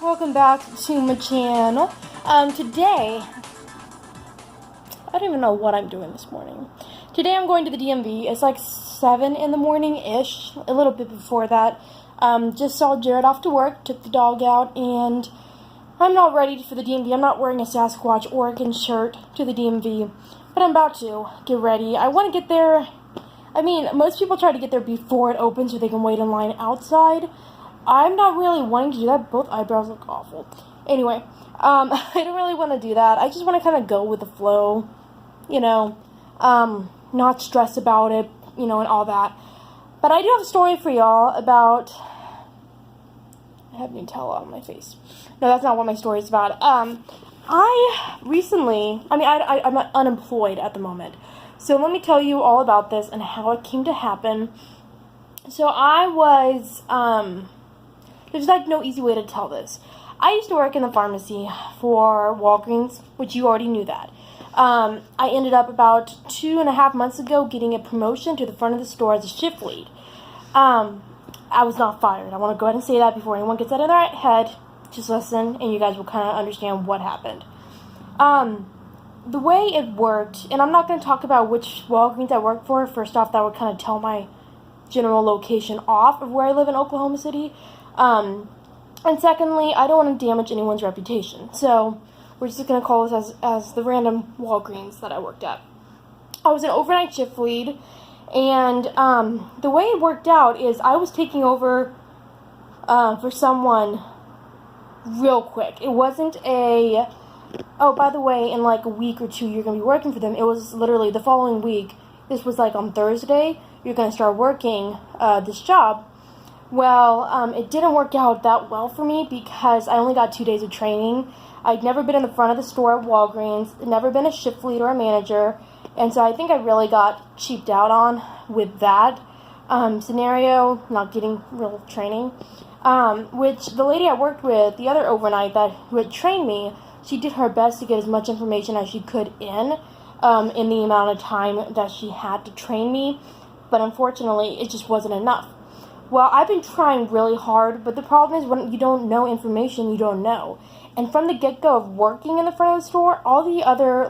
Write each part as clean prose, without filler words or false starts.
welcome back to my channel. Today, I don't even know what I'm doing this morning. Today I'm going to the DMV. It's like 7 in the morning-ish, a little bit before that. Just saw Jared off to work, took the dog out, and I'm not ready for the DMV. I'm not wearing a Sasquatch Oregon shirt to the DMV, but I'm about to get ready. I want to get there. I mean, most people try to get there before it opens so they can wait in line outside. I'm not really wanting to do that. Both eyebrows look awful. Anyway, I don't really want to do that. I just want to kind of go with the flow, not stress about it, and all that. But I do have a story for y'all about... I have Nutella on my face. No, that's not what my story is about. I recently... I'm unemployed at the moment. So let me tell you all about this and how it came to happen. So I was... There's like no easy way to tell this. I used to work in the pharmacy for Walgreens, which you already knew that. I ended up about 2.5 months ago getting a promotion to the front of the store as a shift lead. I was not fired. I want to go ahead and say that before anyone gets that in their head. Just listen and you guys will kind of understand what happened. The way it worked, and I'm not going to talk about which Walgreens I work for. First off, that would kind of tell my general location off of where I live in Oklahoma City. And secondly, I don't want to damage anyone's reputation. So we're just going to call this as the random Walgreens that I worked at. I was an overnight shift lead, and the way it worked out is I was taking over for someone real quick. It wasn't a, oh, by the way, in like a week or two, you're going to be working for them. It was literally the following week. This was like on Thursday. You're going to start working this job. Well, it didn't work out that well for me because I only got 2 days of training. I'd never been in the front of the store at Walgreens, never been a shift lead or a manager, and so I think I really got cheaped out on with that scenario, not getting real training, which the lady I worked with, the other overnight who had trained me, she did her best to get as much information as she could in the amount of time that she had to train me, but unfortunately, it just wasn't enough. Well, I've been trying really hard, but the problem is when you don't know information, you don't know. And from the get-go of working in the front of the store, all the other,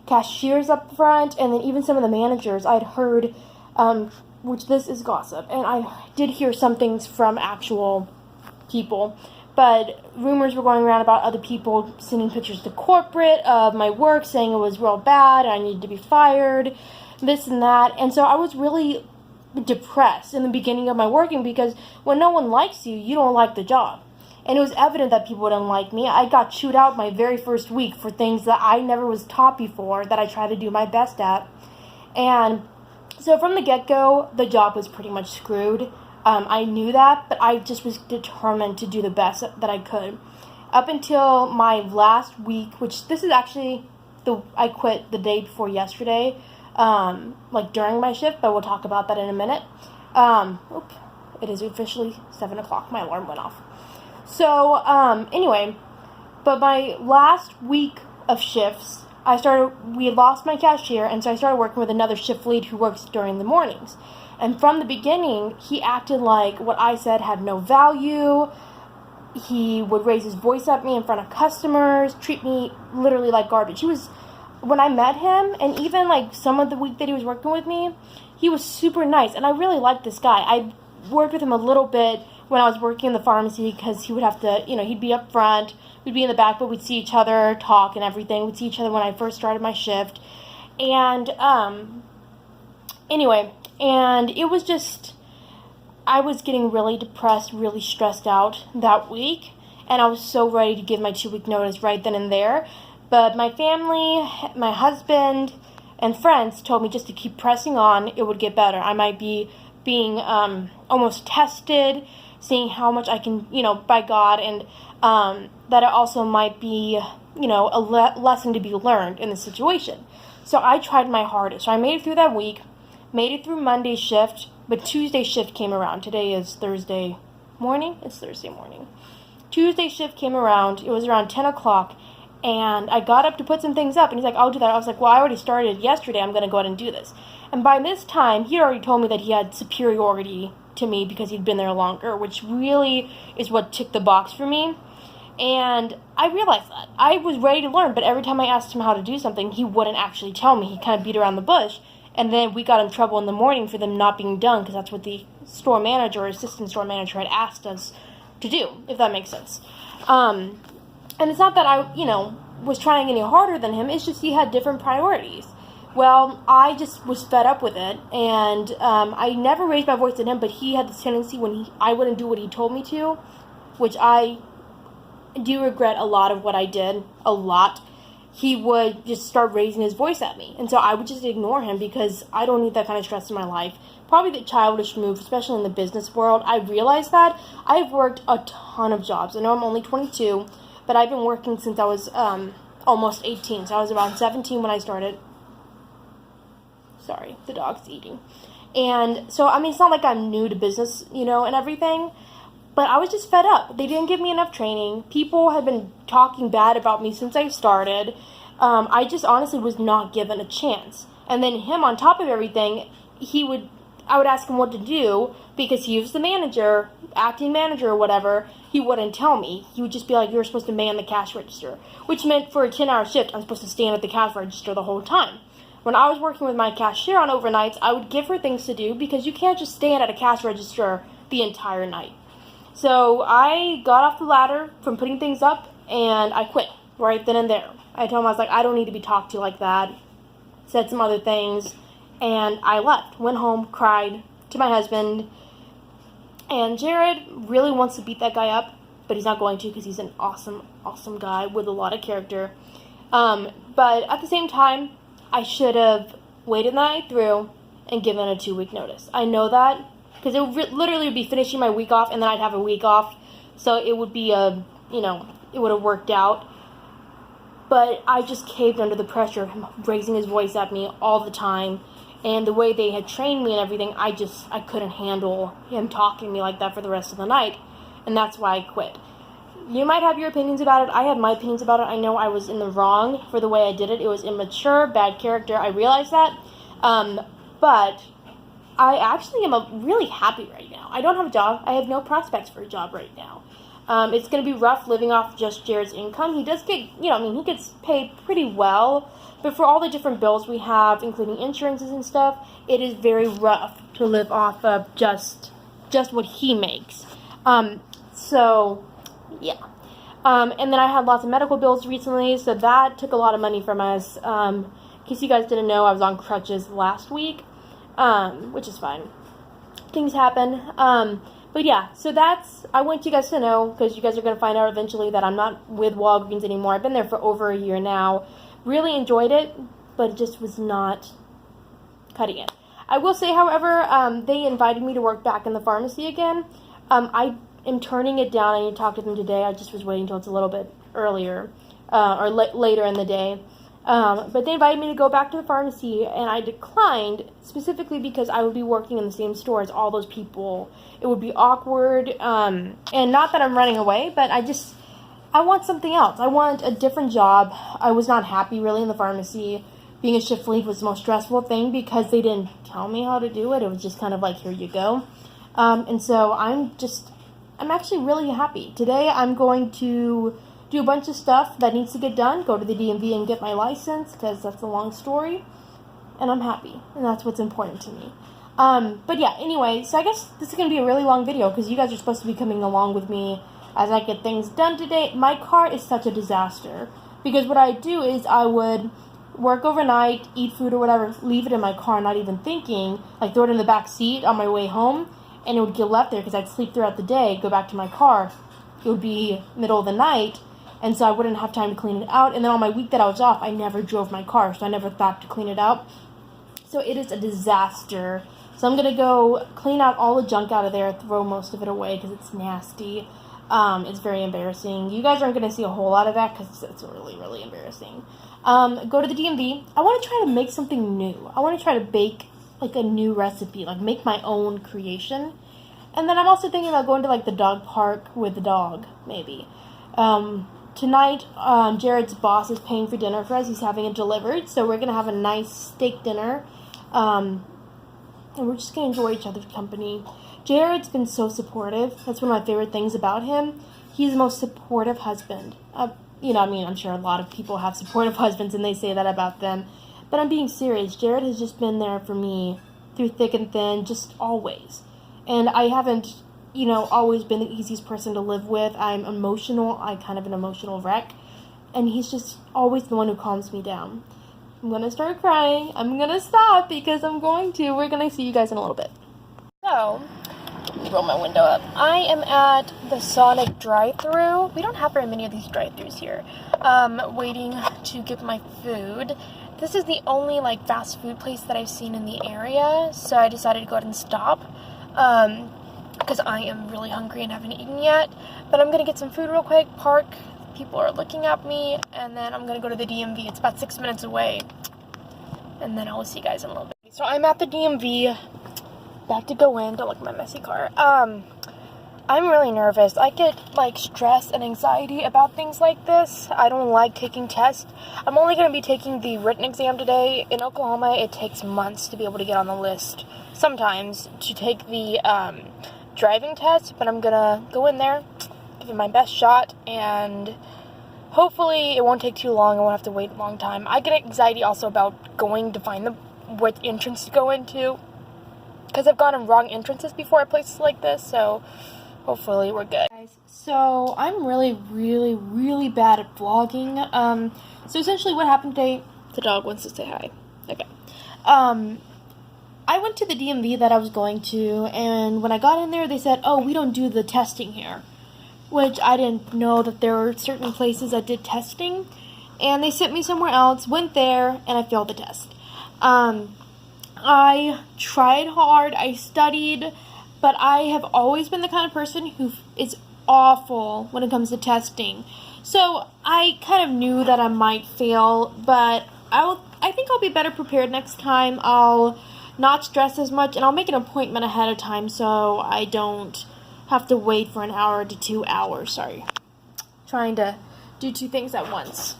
cashiers up front, and then even some of the managers, I'd heard, which this is gossip, and I did hear some things from actual people, but rumors were going around about other people sending pictures to corporate of my work, saying it was real bad, I needed to be fired, this and that, and so I was really depressed in the beginning of my working because when no one likes you, you don't like the job. And it was evident that people didn't like me. I got chewed out my very first week for things that I never was taught before that I tried to do my best at. And so from the get-go, the job was pretty much screwed. I knew that, but I just was determined to do the best that I could. Up until my last week, which this is actually, I quit the day before yesterday, during my shift, but we'll talk about that in a minute. It is officially 7 o'clock. My alarm went off. So, anyway, but my last week of shifts, we had lost my cashier, and so I started working with another shift lead who works during the mornings. And from the beginning, he acted like what I said had no value. He would raise his voice at me in front of customers, treat me literally like garbage. When I met him, and even some of the week that he was working with me, he was super nice, and I really liked this guy. I worked with him a little bit when I was working in the pharmacy because he would have to, he'd be up front, we'd be in the back, but we'd see each other, talk and everything. We'd see each other when I first started my shift, and anyway, and it was just, I was getting really depressed, really stressed out that week, and I was so ready to give my 2-week notice right then and there. But my family, my husband, and friends told me just to keep pressing on, it would get better. I might be being almost tested, seeing how much I can, by God, and that it also might be, a lesson to be learned in the situation. So I tried my hardest. So I made it through that week, made it through Monday's shift, but Tuesday's shift came around. Today is Thursday morning? It's Thursday morning. Tuesday's shift came around. It was around 10 o'clock. And I got up to put some things up, and he's like, I'll do that. I was like, well, I already started yesterday. I'm going to go ahead and do this. And by this time, he already told me that he had superiority to me because he'd been there longer, which really is what ticked the box for me. And I realized that. I was ready to learn, but every time I asked him how to do something, he wouldn't actually tell me. He kind of beat around the bush. And then we got in trouble in the morning for them not being done, because that's what the store manager or assistant store manager had asked us to do, if that makes sense. And it's not that I, was trying any harder than him. It's just he had different priorities. Well, I just was fed up with it, and I never raised my voice at him, but he had this tendency when I wouldn't do what he told me to, which I do regret a lot of what I did, a lot. He would just start raising his voice at me, and so I would just ignore him because I don't need that kind of stress in my life. Probably the childish move, especially in the business world. I realized that. I've worked a ton of jobs. I know I'm only 22, but I've been working since I was almost 18, so I was around 17 when I started. Sorry, the dog's eating. And so, it's not like I'm new to business, and everything. But I was just fed up. They didn't give me enough training. People had been talking bad about me since I started. I just honestly was not given a chance. And then him, on top of everything, I would ask him what to do because he was the manager, acting manager or whatever. He wouldn't tell me. He would just be like, you're supposed to man the cash register, which meant for a 10-hour shift, I'm supposed to stand at the cash register the whole time. When I was working with my cashier on overnights, I would give her things to do because you can't just stand at a cash register the entire night. So I got off the ladder from putting things up, and I quit right then and there. I told him, I was like, I don't need to be talked to like that. Said some other things, and I left. Went home, cried to my husband, and Jared really wants to beat that guy up, but he's not going to because he's an awesome, awesome guy with a lot of character. But at the same time, I should have waited the night through and given a 2-week notice. I know that. Because it would literally be finishing my week off, and then I'd have a week off. So it would be it would have worked out. But I just caved under the pressure of him raising his voice at me all the time. And the way they had trained me and everything, I couldn't handle him talking to me like that for the rest of the night. And that's why I quit. You might have your opinions about it. I had my opinions about it. I know I was in the wrong for the way I did it. It was immature, bad character. I realized that. But I actually am really happy right now. I don't have a job. I have no prospects for a job right now. It's going to be rough living off just Jared's income. He does get, he gets paid pretty well. But for all the different bills we have, including insurances and stuff, it is very rough to live off of just what he makes. So, yeah. And then I had lots of medical bills recently, so that took a lot of money from us. In case you guys didn't know, I was on crutches last week. Which is fine. Things happen. But yeah, so I want you guys to know, because you guys are going to find out eventually that I'm not with Walgreens anymore. I've been there for over a year now. Really enjoyed it, but it just was not cutting it. I will say, however, they invited me to work back in the pharmacy again. I am turning it down. I need to talk to them today. I just was waiting until it's a little bit earlier, or later in the day. But they invited me to go back to the pharmacy, and I declined, specifically because I would be working in the same store as all those people. It would be awkward, and not that I'm running away, but I want something else. I want a different job. I was not happy, really, in the pharmacy. Being a shift lead was the most stressful thing because they didn't tell me how to do it. It was just kind of like, here you go. And so I'm actually really happy. Today I'm going to do a bunch of stuff that needs to get done, go to the DMV and get my license, because that's a long story, and I'm happy, and that's what's important to me. But yeah, anyway, so I guess this is going to be a really long video, because you guys are supposed to be coming along with me as I get things done today. My car is such a disaster, because what I do is I would work overnight, eat food or whatever, leave it in my car, not even thinking, like throw it in the back seat on my way home, and it would get left there, because I'd sleep throughout the day, go back to my car, it would be middle of the night, and so I wouldn't have time to clean it out. And then on my week that I was off, I never drove my car, so I never thought to clean it out. So it is a disaster. So I'm going to go clean out all the junk out of there, throw most of it away because it's nasty. It's very embarrassing. You guys aren't going to see a whole lot of that because it's really, really embarrassing. Go to the DMV. I want to try to make something new. I want to try to bake like a new recipe, like make my own creation. And then I'm also thinking about going to like the dog park with the dog, maybe. Tonight, Jared's boss is paying for dinner for us. He's having it delivered. So we're going to have a nice steak dinner. And we're just going to enjoy each other's company. Jared's been so supportive. That's one of my favorite things about him. He's the most supportive husband. You know, I mean, I'm sure a lot of people have supportive husbands and they say that about them. But I'm being serious. Jared has just been there for me through thick and thin, just always. And I haven't, you know, always been the easiest person to live with. I'm emotional. I'm kind of an emotional wreck. And he's just always the one who calms me down. I'm going to start crying. I'm going to stop because I'm going to. We're going to see you guys in a little bit. So, roll my window up. I am at the Sonic drive-thru. We don't have very many of these drive-thrus here. Waiting to get my food. This is the only, like, fast food place that I've seen in the area, so I decided to go ahead and stop, because I am really hungry and haven't eaten yet. But I'm going to get some food real quick, park, people are looking at me, and then I'm going to go to the DMV. It's about 6 minutes away, and then I'll see you guys in a little bit. So I'm at the DMV, about to go in. Don't look at my messy car. I'm really nervous. I get, like, stress and anxiety about things like this. I don't like taking tests. I'm only going to be taking the written exam today. In Oklahoma, it takes months to be able to get on the list, sometimes, to take the driving test. But I'm going to go in there, give it my best shot, and hopefully it won't take too long. I won't have to wait a long time. I get anxiety also about going to find what entrance to go into, because I've gone in wrong entrances before at places like this, so hopefully we're good. Guys, so I'm really bad at vlogging. So essentially what happened today, the dog wants to say hi. Okay. I went to the DMV that I was going to, and when I got in there, they said, oh, we don't do the testing here, which I didn't know that there were certain places that did testing, and they sent me somewhere else, went there, and I failed the test. I tried hard, I studied, but I have always been the kind of person who is awful when it comes to testing. So I kind of knew that I might fail, but I think I'll be better prepared next time. I'll not stress as much, and I'll make an appointment ahead of time so I don't have to wait for an hour to 2 hours. Sorry. Trying to do two things at once.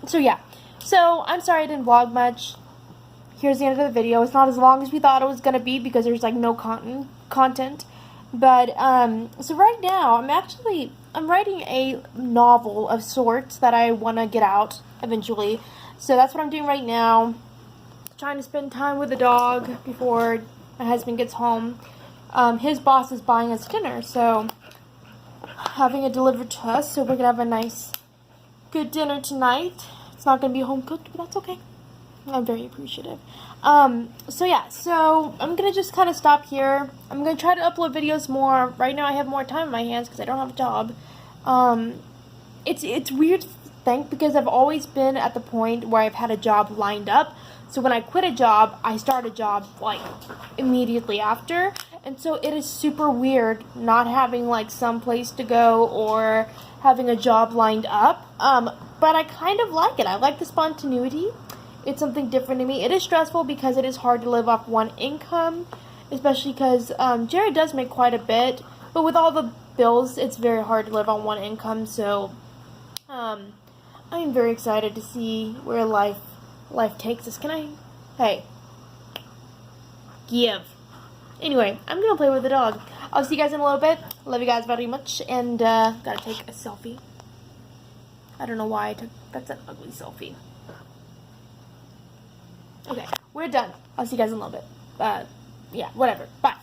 So yeah. So I'm sorry I didn't vlog much. Here's the end of the video. It's not as long as we thought it was going to be because there's like no content. But, so right now, I'm writing a novel of sorts that I want to get out eventually. So that's what I'm doing right now. Trying to spend time with the dog before my husband gets home. His boss is buying us dinner, so having it delivered to us. So we're going to have a nice, good dinner tonight. It's not going to be home cooked, but that's okay. I'm very appreciative. So yeah, so I'm going to just kind of stop here. I'm going to try to upload videos more. Right now I have more time in my hands because I don't have a job. It's weird to think because I've always been at the point where I've had a job lined up. So when I quit a job, I start a job like immediately after. And so it is super weird not having like some place to go or having a job lined up. But I kind of like it. I like the spontaneity. It's something different to me. It is stressful because it is hard to live off one income, especially because Jared does make quite a bit, but with all the bills, it's very hard to live on one income. So I'm very excited to see where life takes us. Can I? Hey, give. Anyway, I'm gonna play with the dog. I'll see you guys in a little bit. Love you guys very much, and gotta take a selfie. I don't know why I took. That's an ugly selfie. Okay, we're done. I'll see you guys in a little bit. Yeah, whatever. Bye.